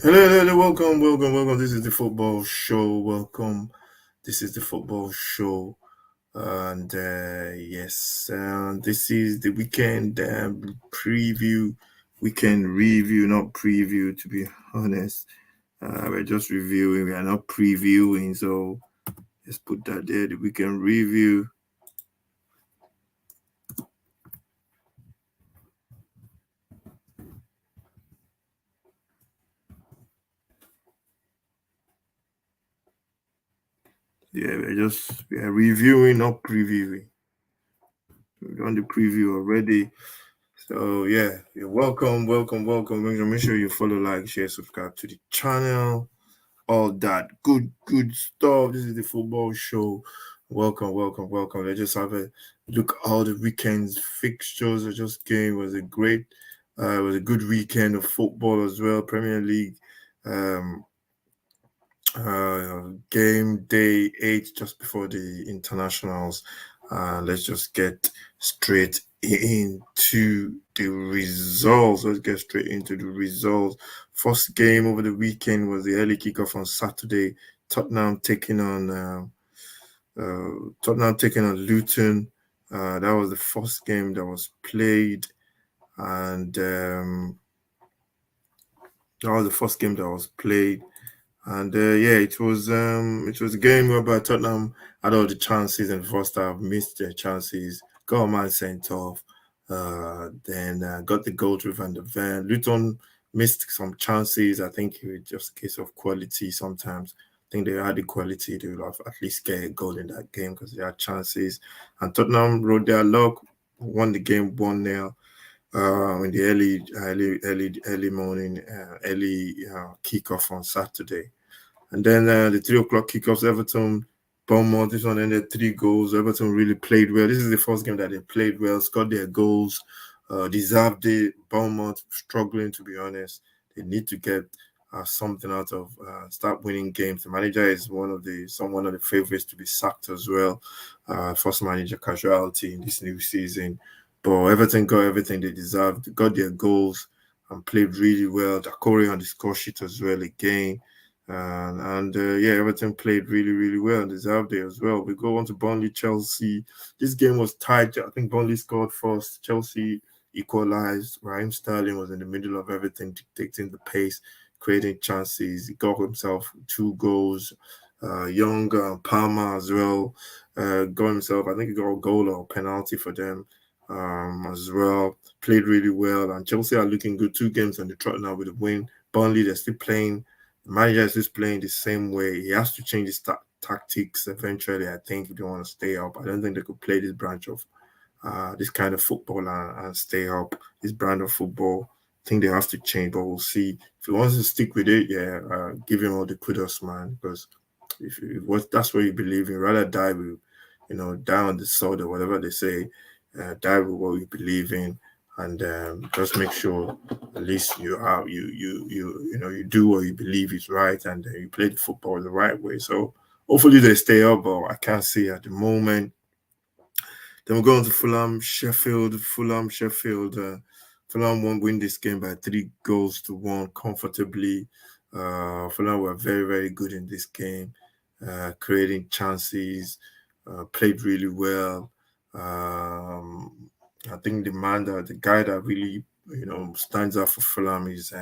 Hello, hello, hello, welcome, welcome, welcome. This is the football show. Welcome. This is the football show. And yes, this is the weekend preview, weekend review, not preview, to be honest. We're just reviewing, we are not previewing. So let's put that there. The weekend review. Yeah, we are reviewing, not previewing. We've done the preview already. So yeah, you're welcome, welcome, welcome. Make sure you follow, like, share, subscribe to the channel, all that good stuff. This is the football show. Welcome, welcome, welcome. Let's just have a look at all the weekend's fixtures. I just came. It was a good weekend of football as well. Premier League. Um, Game day 8 just before the internationals. Let's just get straight into the results. Let's get straight into the results. First game over the weekend was the early kickoff on Saturday. Tottenham taking on Luton. That was the first game that was played, and that was the first game that was played. And yeah, it was a game whereby Tottenham had all the chances in the first half, missed their chances, got a man sent off, then got the goal to Van der Ven. Luton missed some chances. I think it was just a case of quality sometimes. I think they had the quality to have at least get a goal in that game because they had chances. And Tottenham rode their luck, won the game 1-0 in the early morning, early kickoff on Saturday. And then the 3 o'clock kickoffs, Everton, Bournemouth, this one ended 3 goals. Everton really played well. This is the first game that they played well, scored their goals, deserved it. Bournemouth struggling, to be honest. They need to get something out of start winning games. The manager is one of the favorites to be sacked as well. First manager casualty in this new season. But Everton got everything they deserved, got their goals and played really well. Dakori on the score sheet as well again. Yeah, Everton played really, really well and deserved it as well. We go on to Burnley, Chelsea. This game was tight. I think Burnley scored first. Chelsea equalized. Raheem Sterling was in the middle of everything, dictating the pace, creating chances. He got himself 2 goals. Young Palmer as well got himself, I think he got a goal or a penalty for them as well. Played really well. And Chelsea are looking good. 2 games on the trot now with a win. Burnley, they're still playing. The manager is just playing the same way. He has to change his tactics eventually, I think, if they want to stay up. I don't think they could play this branch of this kind of football and stay up. This brand of football, I think they have to change, but we'll see. If he wants to stick with it, yeah, give him all the kudos, man, because if that's what you believe in, rather die with, die on the sword or whatever they say, die with what you believe in, and just make sure at least you do what you believe is right, and you play the football the right way. So hopefully they stay up, but I can't see at the moment. Then we're going to Fulham, Sheffield. Sheffield. Fulham won't win this game by 3 goals to 1 comfortably. Fulham were very, very good in this game, creating chances, played really well. I think the guy that really stands out for Fulham is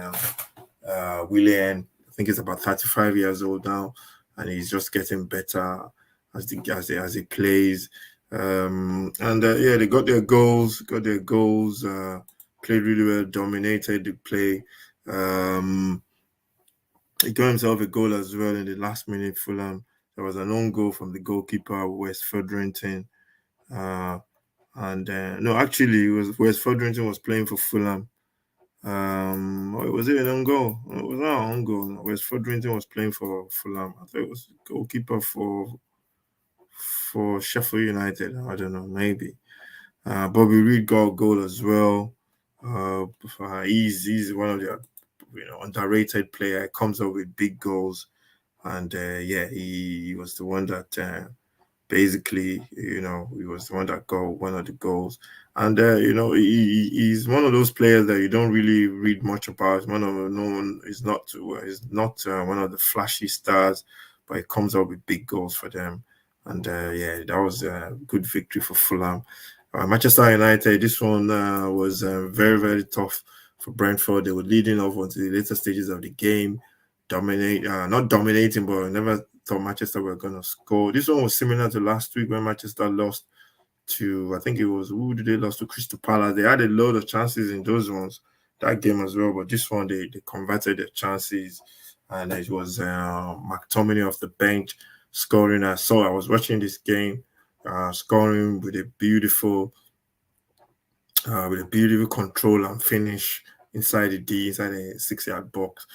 Willian. I think he's about 35 years old now, and he's just getting better as he plays. And yeah, they got their goals, played really well, dominated the play. Um, he got himself a goal as well in the last minute. Fulham. There was an own goal from the goalkeeper, West Fodrington. Uh, and no, actually, it was West Fodrington was playing for Fulham. Was it an own goal? No, it was not an own goal. No. West Fodrington was playing for Fulham. I thought it was goalkeeper for Sheffield United. I don't know, maybe. Bobby Reed got a goal as well. He's one of the underrated player. Comes up with big goals, and yeah, he was the one that Basically, he was the one that got one of the goals. And he's one of those players that you don't really read much about. One of no one is not one of the flashy stars, but he comes up with big goals for them. And yeah, that was a good victory for Fulham. Manchester United, this one was very, very tough for Brentford. They were leading off onto the later stages of the game, not dominating, but I never thought Manchester were going to score. This one was similar to last week when Manchester lost to, I think it was, who did they lost to? Crystal Palace. They had a load of chances in those ones, that game as well, but this one they converted their chances, and it was McTominay off the bench scoring. I was watching this game, scoring with a beautiful control and finish inside the 6 yard box.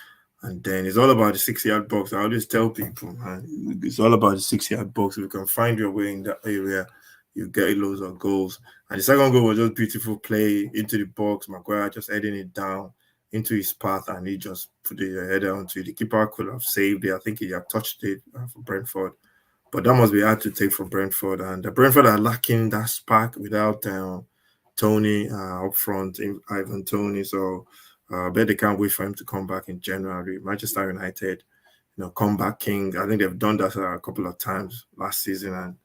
And then it's all about the 6 yard box. I always tell people, man, it's all about the 6 yard box. If you can find your way in that area, you get loads of goals. And the second goal was just beautiful play into the box. Maguire just heading it down into his path, and he just put the header onto it. The keeper could have saved it. I think he had touched it for Brentford. But that must be hard to take for Brentford. And the Brentford are lacking that spark without Tony up front, Ivan Tony. So I bet they can't wait for him to come back in January. Manchester United, comeback king. I think they've done that a couple of times last season,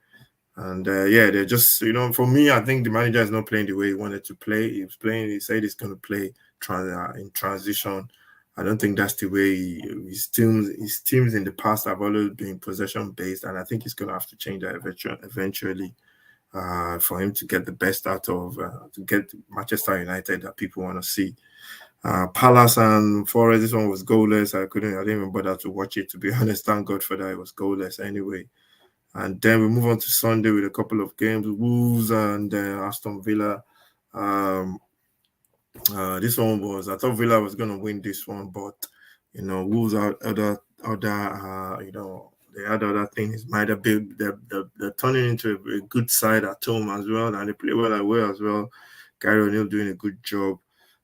and yeah, they're just for me, I think the manager is not playing the way he wanted to play. He was playing. He said he's going to play in transition. I don't think that's the way his teams in the past have always been possession based, and I think he's going to have to change that eventually for him to get the best out of to get Manchester United that people want to see. Palace and Forest, this one was goalless. I didn't even bother to watch it, to be honest. Thank God for that. It was goalless anyway. And then we move on to Sunday with a couple of games, Wolves and Aston Villa. Um, this one I thought Villa was going to win this one, but Wolves are they had other things. Might have been they're turning into a good side at home as well, and they play well as well. Gary O'Neill doing a good job,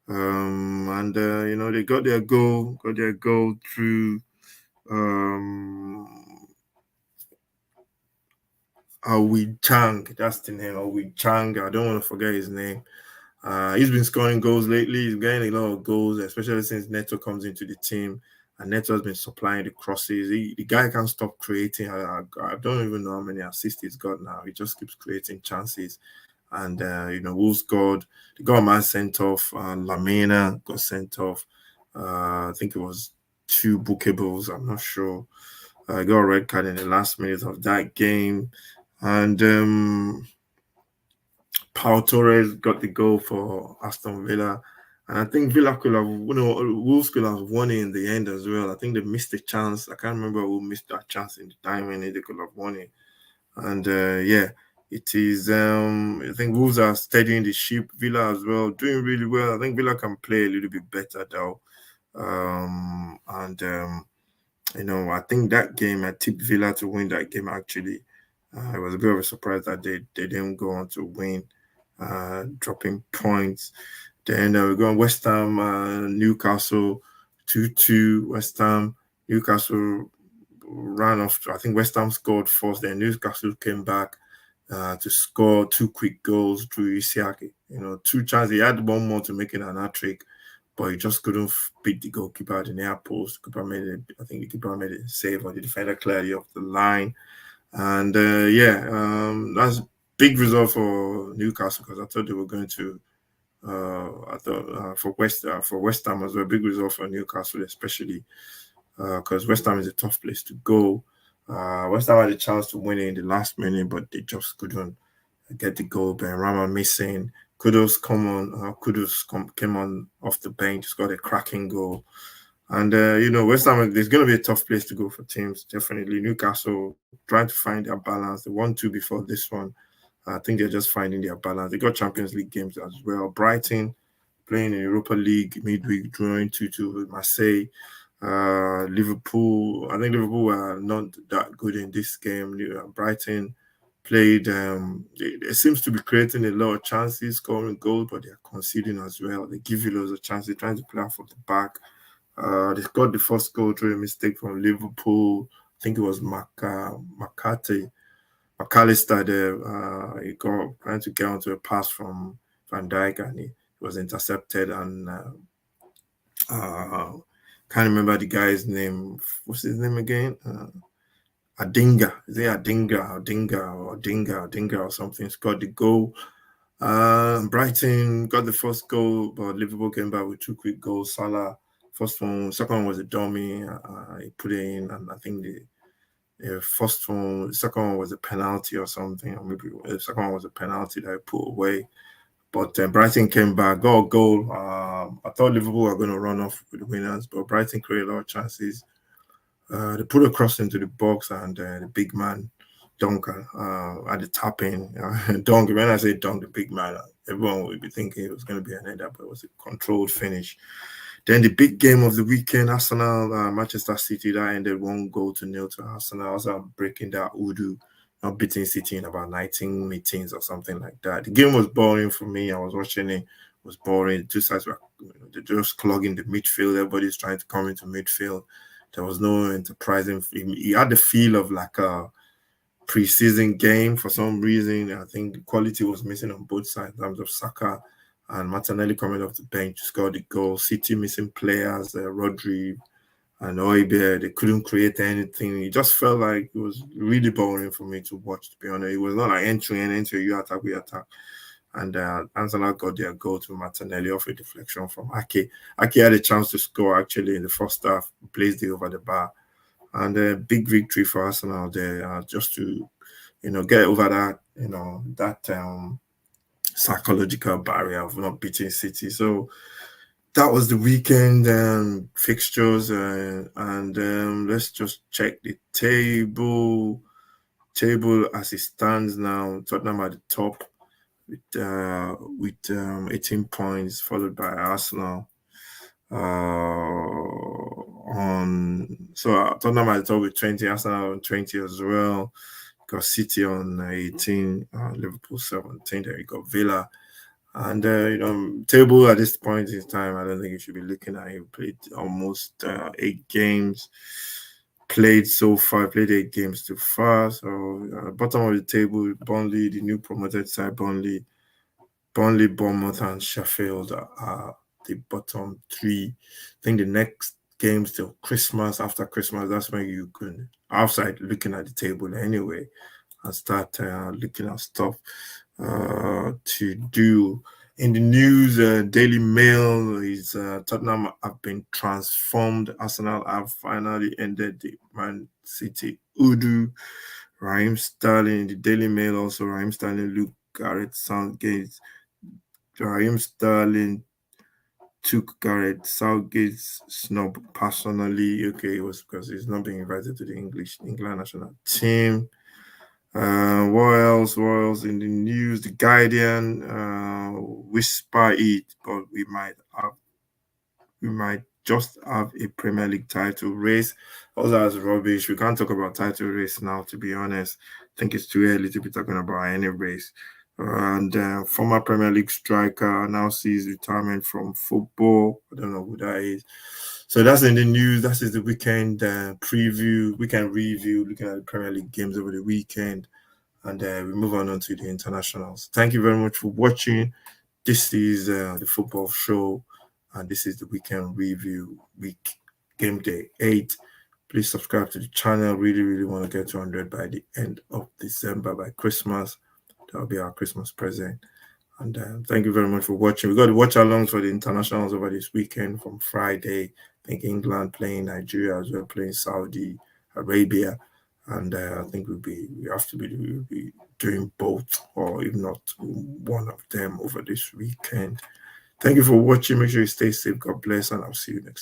and they got their goal through Awi Chang. That's the name, Awi Chang. I don't want to forget his name. He's been scoring goals lately. He's getting a lot of goals, especially since Neto comes into the team. And Neto has been supplying the crosses. The guy can't stop creating. I don't even know how many assists he's got now. He just keeps creating chances. And, Wolves scored. They got a man sent off. Lamina got sent off. I think it was two bookables. I'm not sure. I got a red card in the last minute of that game. And Pau Torres got the goal for Aston Villa. And I think Villa could have, Wolves could have won it in the end as well. I think they missed a chance. I can't remember who missed that chance in the time when they could have won it. And yeah, it is, I think Wolves are steadying the ship. Villa as well, doing really well. I think Villa can play a little bit better though. And I think that game, I tipped Villa to win that game actually. It was a bit of a surprise that they didn't go on to win, dropping points. Then we're going West Ham, Newcastle, 2-2. West Ham, Newcastle ran off. I think West Ham scored first. Then Newcastle came back to score two quick goals through Isiaki. Two chances. He had one more to make it an hat-trick, but he just couldn't beat the goalkeeper at the near post. I think the keeper made a save, or the defender clearly off the line. And yeah, that's big result for Newcastle, because I thought they were going to. I thought for West Ham as well, big result for Newcastle, especially because West Ham is a tough place to go. West Ham had a chance to win it in the last minute, but they just couldn't get the goal. Ben Rama missing. Came on off the bench, got a cracking goal. And West Ham, there's going to be a tough place to go for teams. Definitely, Newcastle trying to find their balance. They won two before this one. I think they're just finding their balance. They got Champions League games as well. Brighton playing in Europa League midweek, drawing 2-2 with Marseille. Liverpool, I think Liverpool were not that good in this game. Brighton played. It seems to be creating a lot of chances, scoring goals, but they're conceding as well. They give you loads of chances, trying to play off of the back. They got the first goal through a mistake from Liverpool. I think it was McCarthy McAllister there, he got trying to get onto a pass from Van Dijk, and he was intercepted. And uh, can't remember the guy's name. What's his name again? Adinga. Is it Adinga or something? Scored the goal. Brighton got the first goal, but Liverpool came back with two quick goals. Salah, second one was a dummy. He put it in, and I think the second one was a penalty or something, or maybe the second one was a penalty that I put away. But Brighton came back, got a goal. I thought Liverpool were going to run off with the winners, but Brighton created a lot of chances. They put a cross into the box, and the big man, Duncan, at the tap in. Dunk, when I say dunk, the big man, everyone would be thinking it was going to be an header, but it was a controlled finish. Then the big game of the weekend, Arsenal, Manchester City, that ended 1-0 to Arsenal. Also breaking that Hoodoo, not beating City in about 19 meetings or something like that. The game was boring for me. I was watching it. It was boring. Two sides were they're just clogging the midfield. Everybody's trying to come into midfield. There was no enterprising. He had the feel of like a preseason game for some reason. I think the quality was missing on both sides in terms of Saka and Martinelli coming off the bench to score the goal. City missing players, Rodri and Oibe. They couldn't create anything. It just felt like it was really boring for me to watch, to be honest. It was not like entering into you attack, we attack. And Arsenal got their goal to Martinelli off a deflection from Ake. Ake had a chance to score actually in the first half, placed it over the bar. And a big victory for Arsenal there, just to, get over that, that psychological barrier of not beating City. So that was the weekend fixtures, and let's just check the table. Table as it stands now, Tottenham at the top with 18 points, followed by Arsenal. Tottenham at the top with 20, Arsenal on 20 as well. Got City on 18, Liverpool 17. There you go, Villa. And table at this point in time, I don't think you should be looking at it. Played almost 8 games. Played so far, played 8 games too far. So bottom of the table, Burnley, the new promoted side, Burnley, Bournemouth, and Sheffield are the bottom 3. I think the next games till Christmas. After Christmas, that's when you can outside looking at the table anyway and start looking at stuff to do. In the news, Daily Mail is Tottenham have been transformed. Arsenal have finally ended the Man City Hoodoo. Raheem Sterling, the Daily Mail also, Raheem Sterling, Luke Garrett, Southgate. Raheem Sterling took Garrett Southgate's snub personally. Okay, it was because he's not being invited to the England national team. What else? What else in the news? The Guardian whisper it, but we might just have a Premier League title race. Also, that's rubbish. We can't talk about title race now, to be honest. I think it's too early to be talking about any race. And former Premier League striker now sees retirement from football. I don't know who that is. So that's in the news. That is the weekend preview, weekend review, looking at the Premier League games over the weekend. And we move on to the internationals. Thank you very much for watching. This is the football show, and this is the weekend review, week game day 8. Please subscribe to the channel. Really, really want to get to 100 by the end of December, by Christmas. That'll be our Christmas present. And thank you very much for watching. We got the watch alongs for the internationals over this weekend from Friday. I think England playing Nigeria as well, playing Saudi Arabia. And I think we'll be doing both, or if not one of them, over this weekend. Thank you for watching. Make sure you stay safe. God bless, and I'll see you next time.